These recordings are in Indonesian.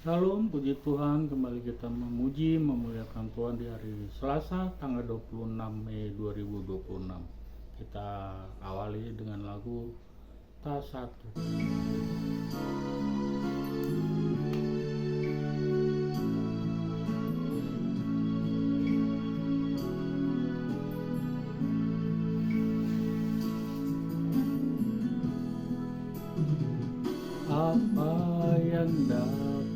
Shalom, puji Tuhan, kembali kita memuji, memuliakan Tuhan di hari Selasa, tanggal 26 Mei 2026. Kita awali dengan lagu Tak Satu. Apa yang dapat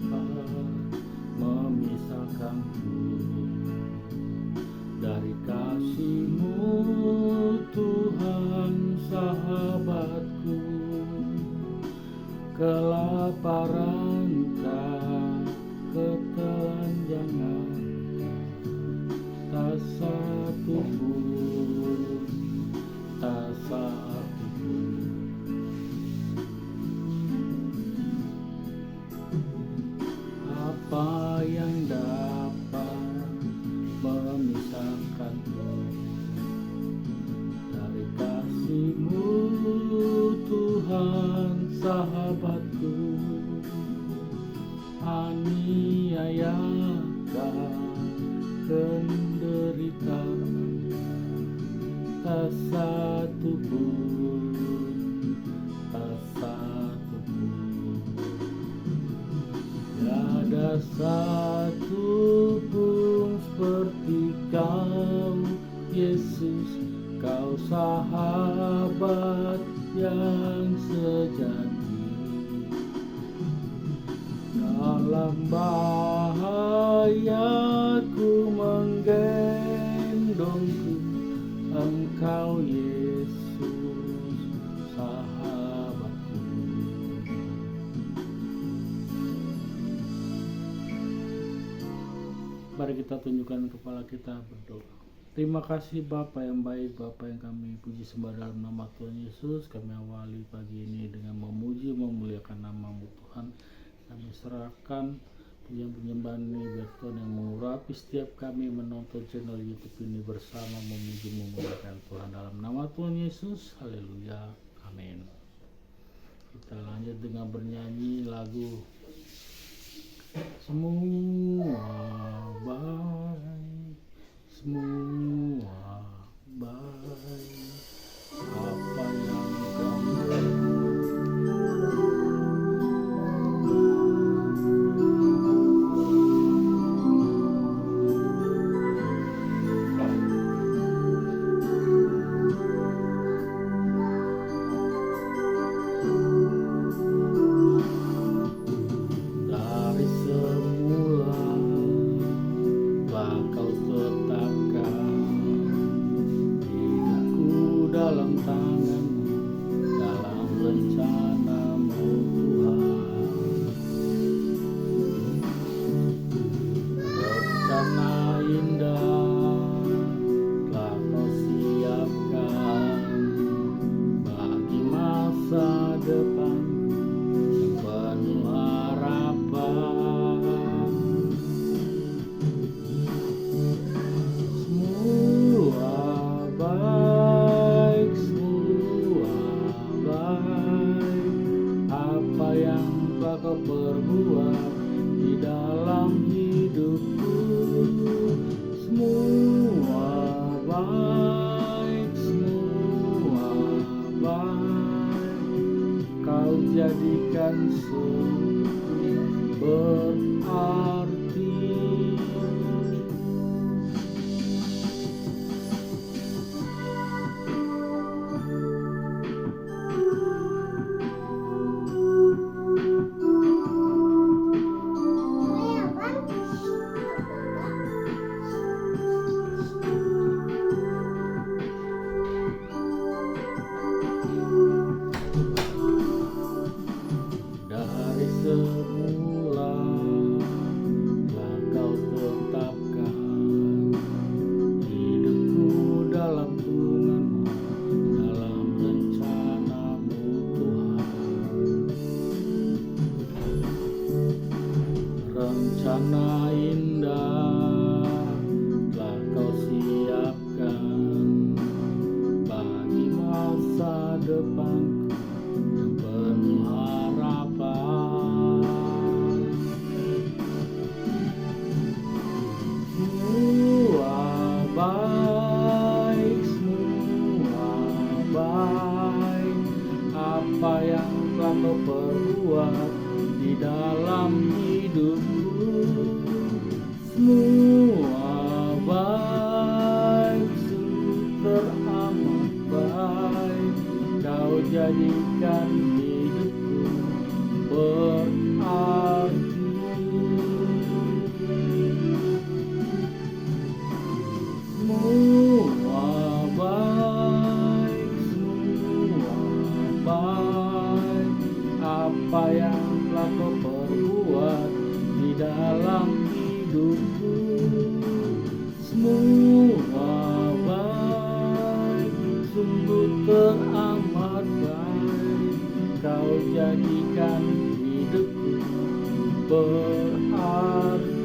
memisahkanku dari kasih-Mu, Tuhan sahabatku? Kelaparan kah, ketelanjangan, tak satu pun, tak satu pun. Apa yang dapat memisahkanku dari kasih-Mu, Tuhan sahabatku? Aniayakah, penderitaan, tak satu pun, tak satu pun. Tiada satu pun seperti Kau, Yesus. Kau sahabat yang sejati. Dalam bahaya ku menggendongku, Engkau Yesus sahabatku. Mari kita tunjukkan kepala kita berdoa. Terima kasih Bapa yang baik, Bapa yang kami puji sembah dalam nama Tuhan Yesus. Kami awali pagi ini dengan memuji, memuliakan nama-Mu Tuhan. Kami serahkan pujian penyembahan ini biar Tuhan yang mengurapi setiap kami menonton channel YouTube ini bersama memuji, memuliakan Tuhan dalam nama Tuhan Yesus. Haleluya, amin. Kita lanjut dengan bernyanyi lagu Semua baik, semua baik. Apa yang kamu dari semula bakal tetapkan hidupku dalam tangan-Mu, dalam rencana-Mu Tuhan. Rencana indah telah Kau siapkan bagi masa depan yang penuh harapan. Semua baik, semua baik. Apa yang telah Kau perbuat di dalam hidupku, semua baik, semua baik. Kau jadikan berarti. Dari jadikan hidupku berarti. Semua baik, apa yang telah kau perbuat di dalam hidupku. Semua baik, sungguh teramat baik, kau jadikan hidupku berarti.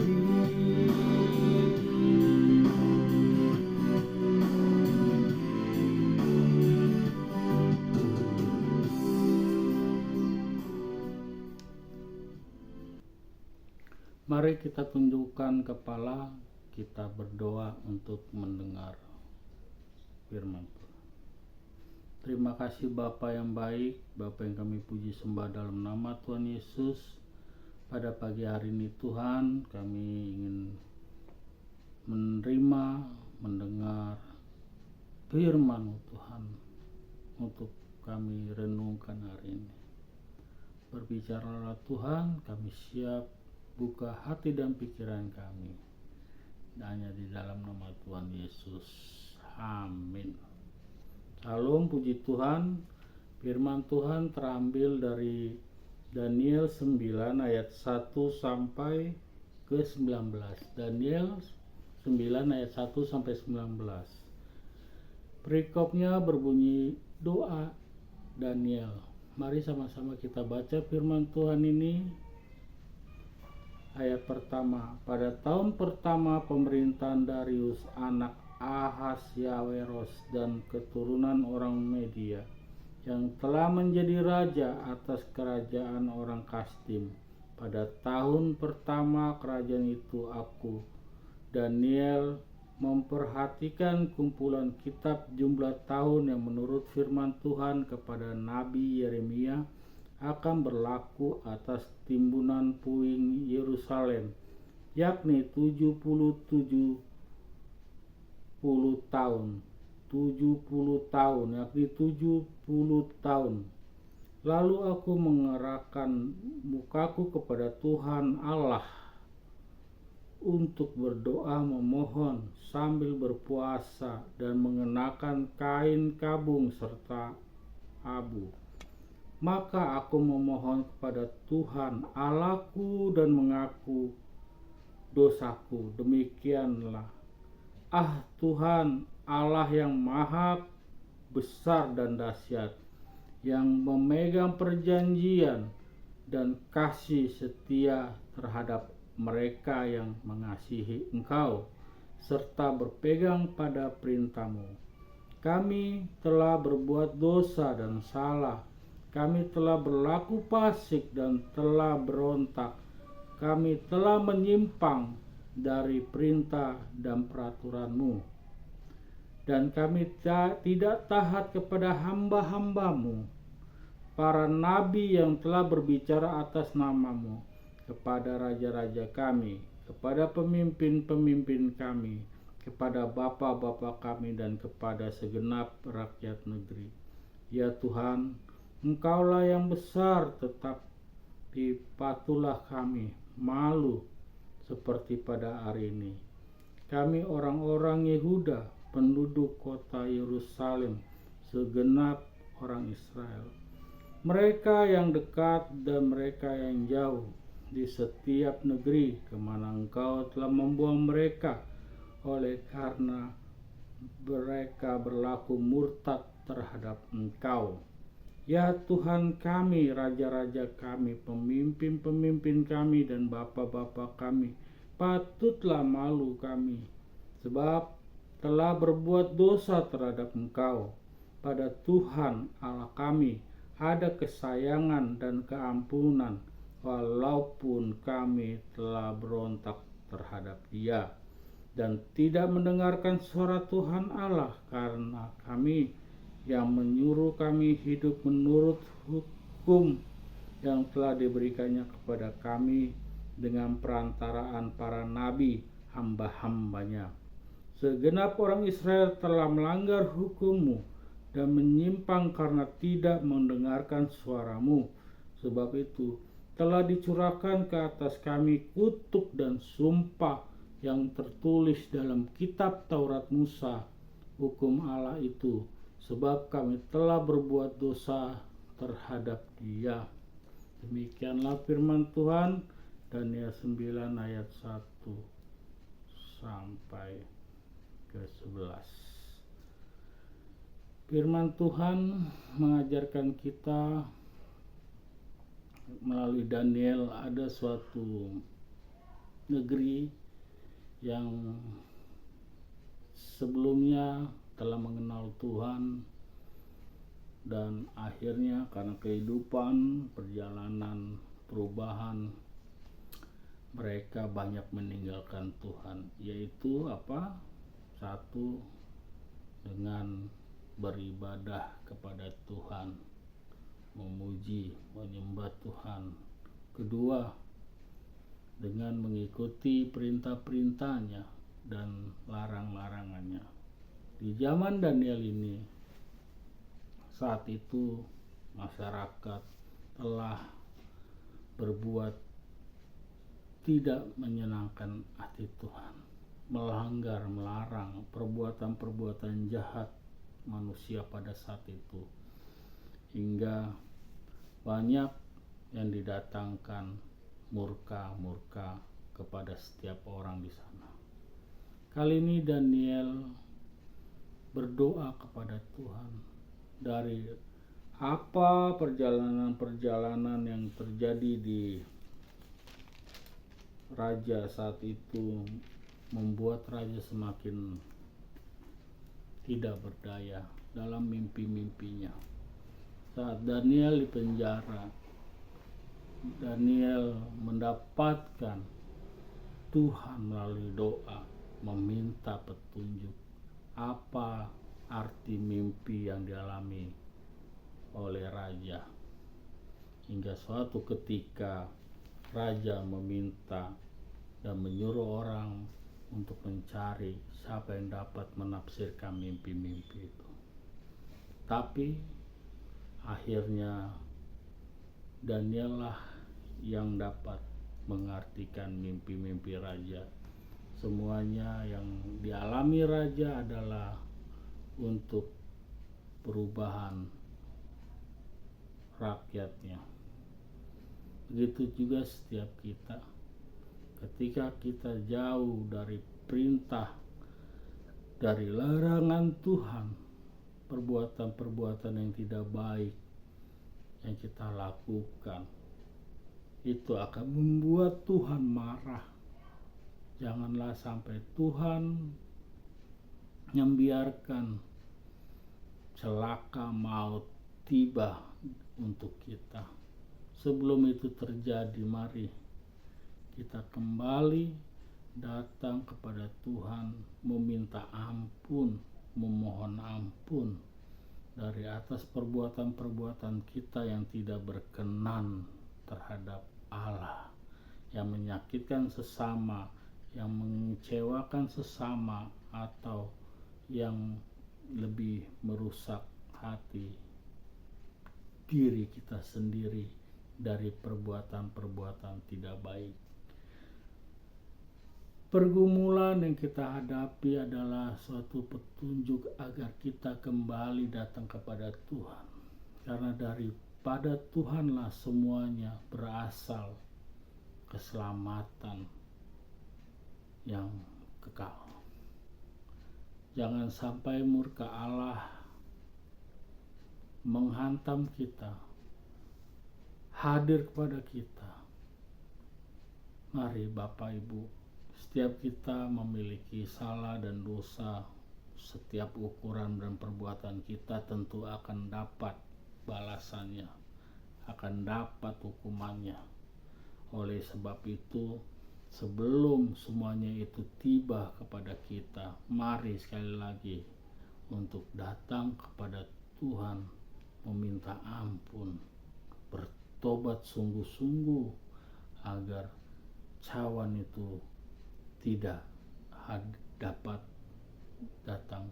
Mari kita tundukkan kepala, kita berdoa untuk mendengar firman Tuhan. Terima kasih Bapa yang baik, Bapa yang kami puji sembah dalam nama Tuhan Yesus. Pada pagi hari ini Tuhan, kami ingin menerima, mendengar firman Tuhan untuk kami renungkan hari ini. Berbicaralah Tuhan, kami siap buka hati dan pikiran kami, hanya di dalam nama Tuhan Yesus. Amin. Salam, puji Tuhan. Firman Tuhan terambil dari Daniel 9 ayat 1 sampai ke 19. Daniel 9 ayat 1 sampai 19. Perikopnya berbunyi doa Daniel. Mari sama-sama kita baca firman Tuhan ini. Ayat pertama, pada tahun pertama pemerintahan Darius anak Ahasyaweros dan keturunan orang Media yang telah menjadi raja atas kerajaan orang Kasdim. Pada tahun pertama kerajaan itu aku, Daniel, memperhatikan kumpulan kitab jumlah tahun yang menurut firman Tuhan kepada Nabi Yeremia akan berlaku atas timbunan puing Yerusalem, yakni 70 tahun, yakni 70 tahun. Lalu aku mengerahkan mukaku kepada Tuhan Allah untuk berdoa memohon sambil berpuasa dan mengenakan kain kabung serta abu. Maka aku memohon kepada Tuhan Allahku dan mengaku dosaku. Demikianlah, Tuhan Allah yang maha besar dan dahsyat, yang memegang perjanjian dan kasih setia terhadap mereka yang mengasihi Engkau, serta berpegang pada perintah-Mu. Kami telah berbuat dosa dan salah. Kami telah berlaku fasik dan telah berontak. Kami telah menyimpang dari perintah dan peraturan-Mu. Dan kami tidak taat kepada hamba-hamba-Mu, para nabi yang telah berbicara atas nama-Mu, kepada raja-raja kami, kepada pemimpin-pemimpin kami, kepada bapa-bapa kami, dan kepada segenap rakyat negeri. Ya Tuhan, Engkaulah yang besar, tetapi patulah kami malu seperti pada hari ini. Kami orang-orang Yehuda, penduduk kota Yerusalem, segenap orang Israel, mereka yang dekat dan mereka yang jauh, di setiap negeri kemana Engkau telah membuang mereka, oleh karena mereka berlaku murtad terhadap Engkau. Ya Tuhan kami, raja-raja kami, pemimpin-pemimpin kami, dan bapa-bapa kami, patutlah malu kami, sebab telah berbuat dosa terhadap Engkau. Pada Tuhan Allah kami ada kesayangan dan keampunan, walaupun kami telah berontak terhadap Dia dan tidak mendengarkan suara Tuhan Allah, karena kami yang menyuruh kami hidup menurut hukum yang telah diberikannya kepada kami dengan perantaraan para nabi hamba-hambanya. Segenap orang Israel telah melanggar hukum-Mu dan menyimpang karena tidak mendengarkan suaramu. Sebab itu telah dicurahkan ke atas kami kutuk dan sumpah yang tertulis dalam kitab Taurat Musa, hukum Allah itu, sebab kami telah berbuat dosa terhadap Dia. Demikianlah firman Tuhan. Daniel 9 ayat 1 sampai ke 11. Firman Tuhan mengajarkan kita melalui Daniel ada suatu negeri yang sebelumnya telah mengenal Tuhan, dan akhirnya karena kehidupan, perjalanan, perubahan, mereka banyak meninggalkan Tuhan, yaitu apa? Satu, dengan beribadah kepada Tuhan, memuji, menyembah Tuhan. Kedua, dengan mengikuti perintah-perintahnya dan larang-larangannya. Di zaman Daniel ini, saat itu masyarakat telah berbuat tidak menyenangkan hati Tuhan, melanggar, melarang perbuatan-perbuatan jahat manusia pada saat itu, hingga banyak yang didatangkan murka kepada setiap orang di sana. Kali ini Daniel berdoa kepada Tuhan dari apa perjalanan-perjalanan yang terjadi di raja saat itu, membuat raja semakin tidak berdaya dalam mimpi-mimpinya. Saat Daniel di penjara, Daniel mendapatkan Tuhan melalui doa, meminta petunjuk apa arti mimpi yang dialami oleh raja. Hingga suatu ketika raja meminta dan menyuruh orang untuk mencari siapa yang dapat menafsirkan mimpi-mimpi itu. Tapi akhirnya Daniel lah yang dapat mengartikan mimpi-mimpi raja. Semuanya yang dialami raja adalah untuk perubahan rakyatnya. Begitu juga setiap kita, ketika kita jauh dari perintah, dari larangan Tuhan, perbuatan-perbuatan yang tidak baik yang kita lakukan, itu akan membuat Tuhan marah. Janganlah sampai Tuhan membiarkan celaka maut tiba untuk kita. Sebelum itu terjadi, mari kita kembali datang kepada Tuhan, meminta ampun, memohon ampun dari atas perbuatan-perbuatan kita yang tidak berkenan terhadap Allah, yang menyakitkan sesama, yang mengecewakan sesama, atau yang lebih merusak hati diri kita sendiri dari perbuatan-perbuatan tidak baik. Pergumulan yang kita hadapi adalah suatu petunjuk agar kita kembali datang kepada Tuhan, karena daripada Tuhanlah semuanya berasal keselamatan yang kekal. Jangan sampai murka Allah menghantam kita, hadir kepada kita. Mari Bapak Ibu, setiap kita memiliki salah dan dosa. Setiap ukuran dan perbuatan kita tentu akan dapat balasannya, akan dapat hukumannya. Oleh sebab itu, sebelum semuanya itu tiba kepada kita, mari sekali lagi untuk datang kepada Tuhan, meminta ampun, bertobat sungguh-sungguh agar cawan itu tidak dapat datang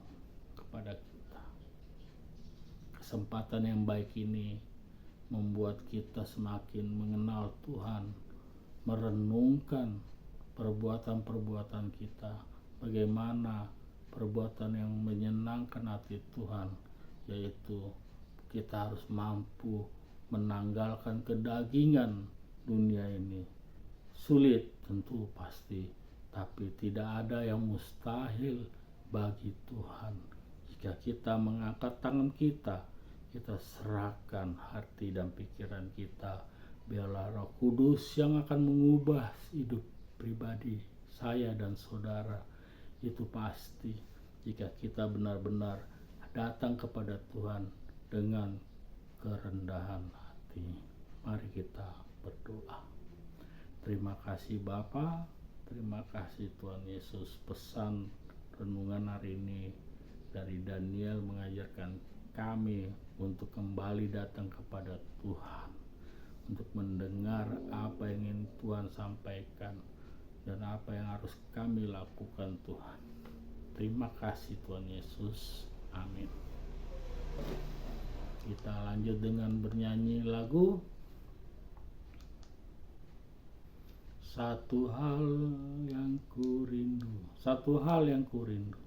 kepada kita. kesempatan yang baik ini membuat kita semakin mengenal Tuhan, merenungkan perbuatan-perbuatan kita, bagaimana perbuatan yang menyenangkan hati Tuhan, yaitu kita harus mampu menanggalkan kedagingan dunia ini. Sulit tentu pasti, tapi tidak ada yang mustahil bagi Tuhan. Jika kita mengangkat tangan kita serahkan hati dan pikiran kita, biarlah Roh Kudus yang akan mengubah hidup pribadi saya dan saudara. Itu pasti jika kita benar-benar datang kepada Tuhan dengan kerendahan hati. Mari kita berdoa. Terima kasih Bapa, terima kasih Tuhan Yesus. Pesan renungan hari ini dari Daniel mengajarkan kami untuk kembali datang kepada Tuhan, untuk mendengar apa yang ingin Tuhan sampaikan dan apa yang harus kami lakukan Tuhan. Terima kasih Tuhan Yesus. Amin. Kita lanjut dengan bernyanyi lagu Satu Hal Yang Kurindu. Satu hal yang kurindu.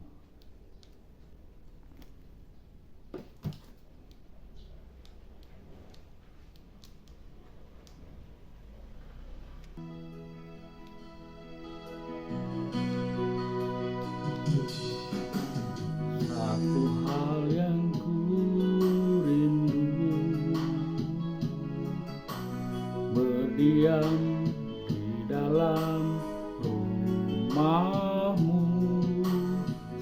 Satu hal yang kurindu, berdiam di dalam rumahmu.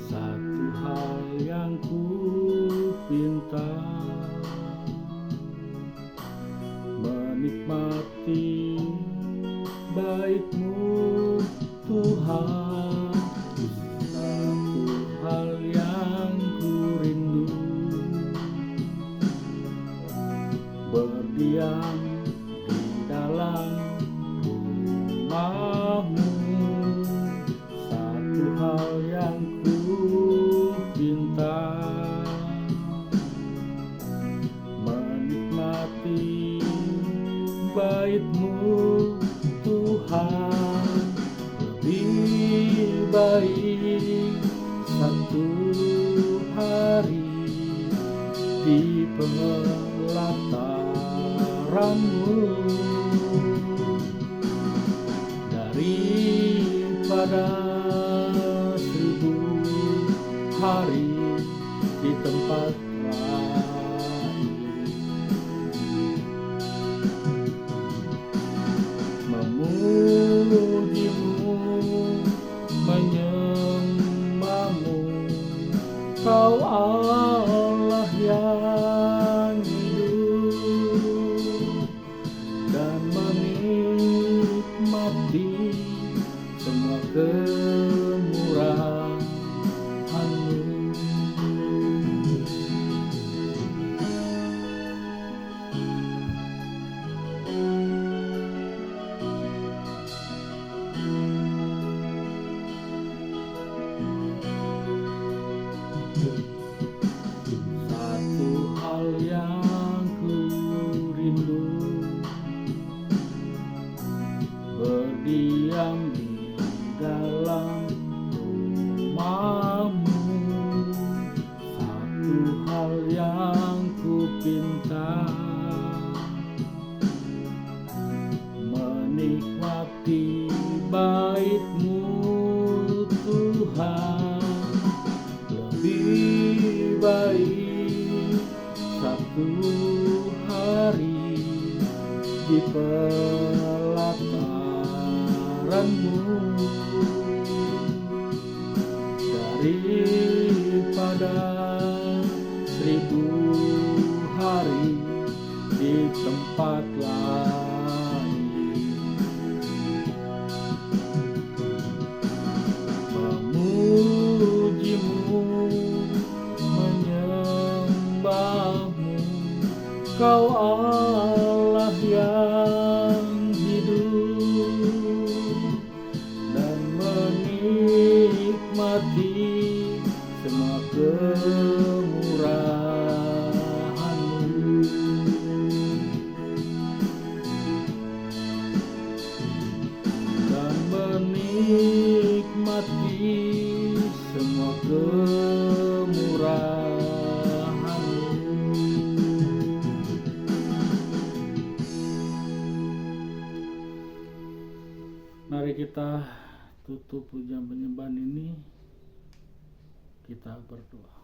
Satu hal yang kupinta, menikmati baik-Mu Tuhan. Satu hal yang kurindu, berdiam di dalam rumah-Mu. Satu hal yang kupinta, menikmati bait-Mu Tuhan. Lebih baik satu hari di pelataran-Mu daripada 1000 hari di tempat lain. Memuji-Mu, menyembah-Mu, Kau Allah yang hidup, dan menikmati semua kemurahan-Mu. Satu hal yang kurindu, berdiam di dalam rumah-Mu. Satu hal yang kupinta, menikmati bait-Mu Tuhan. Lebih baik satu hari di pelataran-Mu daripada 1000 hari di tempat lain. Memuji-Mu, menyembah-Mu, Kau Allah yang hidup, dan menikmati semua kemurahan-Mu. kita tutup pujian penyembahan ini, kita berdoa.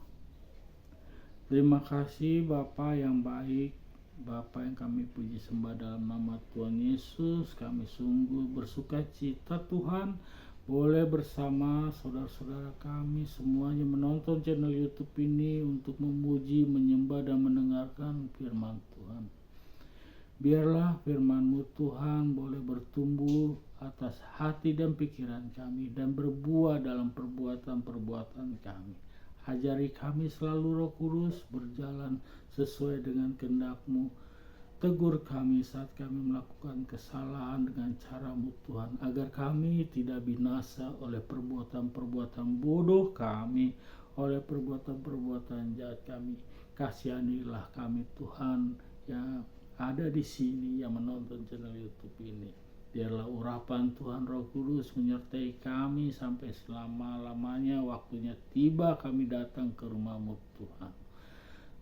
Terima kasih Bapa yang baik, Bapa yang kami puji sembah dalam nama Tuhan Yesus. Kami sungguh bersuka cita Tuhan boleh bersama saudara-saudara kami semuanya menonton channel YouTube ini untuk memuji, menyembah dan mendengarkan firman Tuhan. Biarlah firman-Mu Tuhan boleh bertumbuh atas hati dan pikiran kami dan berbuah dalam perbuatan-perbuatan kami. Ajari kami selalu Roh Kudus berjalan sesuai dengan kehendak-Mu. Tegur kami saat kami melakukan kesalahan dengan cara-Mu Tuhan, agar kami tidak binasa oleh perbuatan-perbuatan bodoh kami, oleh perbuatan-perbuatan jahat kami. Kasihanilah kami Tuhan yang ada di sini yang menonton channel YouTube ini. Biarlah urapan Tuhan Roh Kudus menyertai kami sampai selama-lamanya waktunya tiba kami datang ke rumah-Mu Tuhan.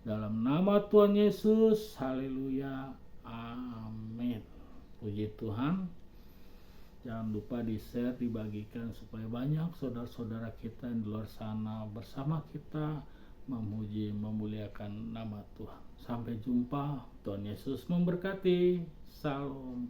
Dalam nama Tuhan Yesus, haleluya, amin. Puji Tuhan. Jangan lupa di-share, dibagikan supaya banyak saudara-saudara kita yang di luar sana bersama kita memuji, memuliakan nama Tuhan. Sampai jumpa, Tuhan Yesus memberkati. Salam.